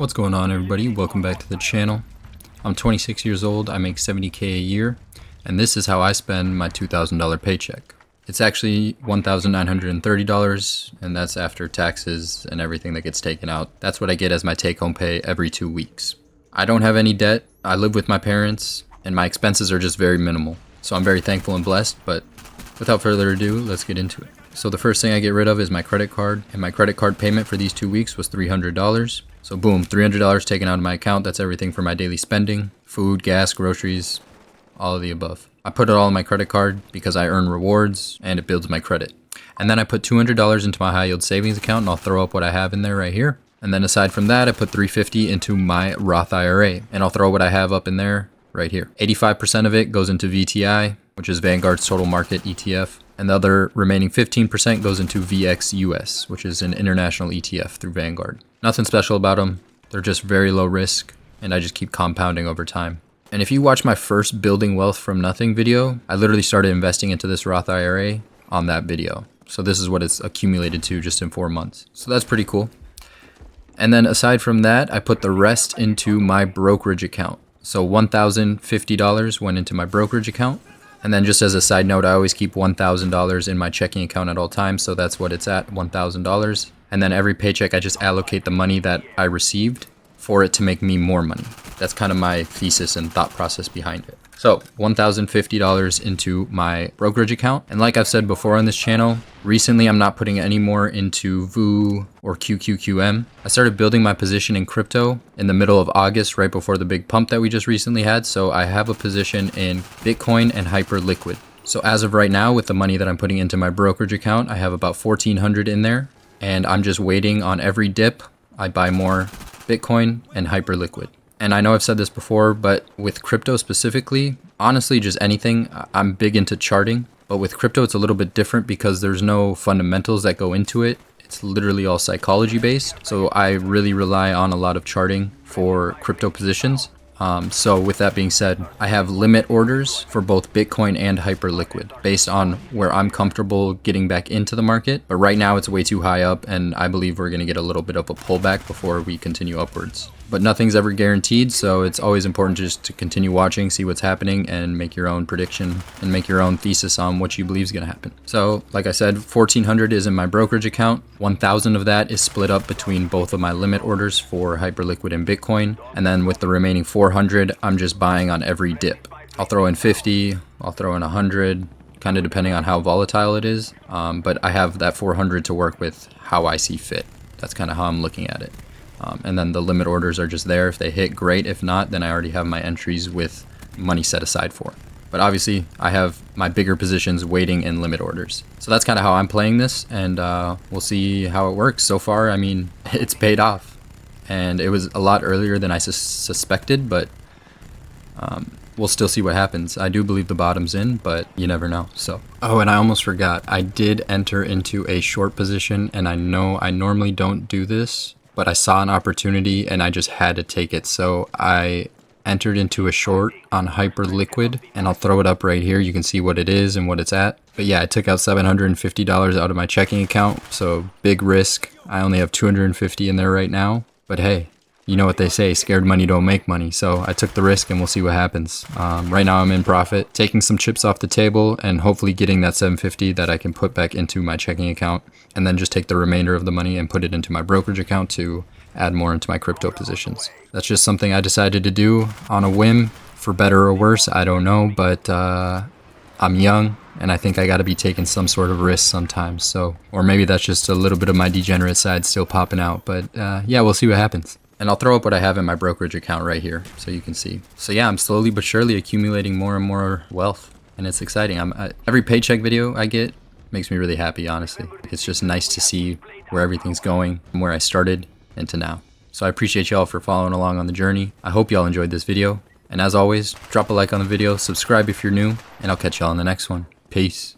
What's going on, everybody? Welcome back to the channel. I'm 26 years old, I make $70K a year, and this is how I spend my $2,000 paycheck. It's actually $1,930, and that's after taxes and everything that gets taken out. That's what I get as my take-home pay every 2 weeks. I don't have any debt, I live with my parents, and my expenses are just very minimal. So I'm very thankful and blessed, but without further ado, let's get into it. So the first thing I get rid of is my credit card, and my credit card payment for these 2 weeks was $300. So boom, $300 taken out of my account. That's everything for my daily spending, food, gas, groceries, all of the above. I put it all on my credit card because I earn rewards and it builds my credit. And then I put $200 into my high yield savings account, and I'll throw up what I have in there right here. And then aside from that, I put $350 into my Roth IRA, and I'll throw what I have up in there right here. 85% of it goes into VTI, which is Vanguard's total market ETF. And the other remaining 15% goes into VXUS, which is an international ETF through Vanguard. Nothing special about them. They're just very low risk, and I just keep compounding over time. And if you watch my first Building Wealth from Nothing video, I literally started investing into this Roth IRA on that video. So this is what it's accumulated to just in 4 months. So that's pretty cool. And then aside from that, I put the rest into my brokerage account. So $1,050 went into my brokerage account. And then just as a side note, I always keep $1,000 in my checking account at all times. So that's what it's at, $1,000. And then every paycheck, I just allocate the money that I received for it to make me more money. That's kind of my thesis and thought process behind it. So $1,050 into my brokerage account. And like I've said before on this channel, recently I'm not putting any more into VU or QQQM. I started building my position in crypto in the middle of August, right before the big pump that we just recently had. So I have a position in Bitcoin and Hyperliquid. So as of right now, with the money that I'm putting into my brokerage account, I have about 1,400 in there, and I'm just waiting on every dip. I buy more Bitcoin and Hyperliquid. And I know I've said this before, but with crypto specifically, honestly, just anything, I'm big into charting. But with crypto, it's a little bit different because there's no fundamentals that go into it. It's literally all psychology based. So I really rely on a lot of charting for crypto positions. So with that being said, I have limit orders for both Bitcoin and Hyperliquid based on where I'm comfortable getting back into the market. But right now it's way too high up, and I believe we're going to get a little bit of a pullback before we continue upwards. But nothing's ever guaranteed, so it's always important just to continue watching, see what's happening, and make your own prediction and make your own thesis on what you believe is going to happen. So like I said, 1,400 is in my brokerage account. 1,000 of that is split up between both of my limit orders for Hyperliquid and Bitcoin. And then with the remaining 400, I'm just buying on every dip. I'll throw in 50, I'll throw in 100, kind of depending on how volatile it is. But I have that 400 to work with how I see fit. That's kind of how I'm looking at it. And then the limit orders are just there. If they hit, great. If not, then I already have my entries with money set aside for it. But obviously, I have my bigger positions waiting in limit orders. So that's kind of how I'm playing this, and we'll see how it works. So far, I mean, it's paid off. And it was a lot earlier than I suspected, but we'll still see what happens. I do believe the bottom's in, but you never know. So, oh, and I almost forgot. I did enter into a short position, and I know I normally don't do this, but I saw an opportunity and I just had to take it. So I entered into a short on Hyperliquid, and I'll throw it up right here. You can see what it is and what it's at. But yeah, I took out $750 out of my checking account. So big risk. I only have $250 in there right now. But hey, you know what they say, scared money don't make money. So I took the risk and we'll see what happens. Right now I'm in profit, taking some chips off the table and hopefully getting that $750 that I can put back into my checking account, and then just take the remainder of the money and put it into my brokerage account to add more into my crypto positions. That's just something I decided to do on a whim, for better or worse, I don't know, but I'm young and I think I gotta be taking some sort of risk sometimes. So, or maybe that's just a little bit of my degenerate side still popping out, but yeah, we'll see what happens. And I'll throw up what I have in my brokerage account right here so you can see. So yeah, I'm slowly but surely accumulating more and more wealth, and it's exciting. Every paycheck video I get makes me really happy, honestly. It's just nice to see where everything's going from where I started and to now. So I appreciate y'all for following along on the journey. I hope y'all enjoyed this video. And as always, drop a like on the video, subscribe if you're new, and I'll catch y'all in the next one. Peace.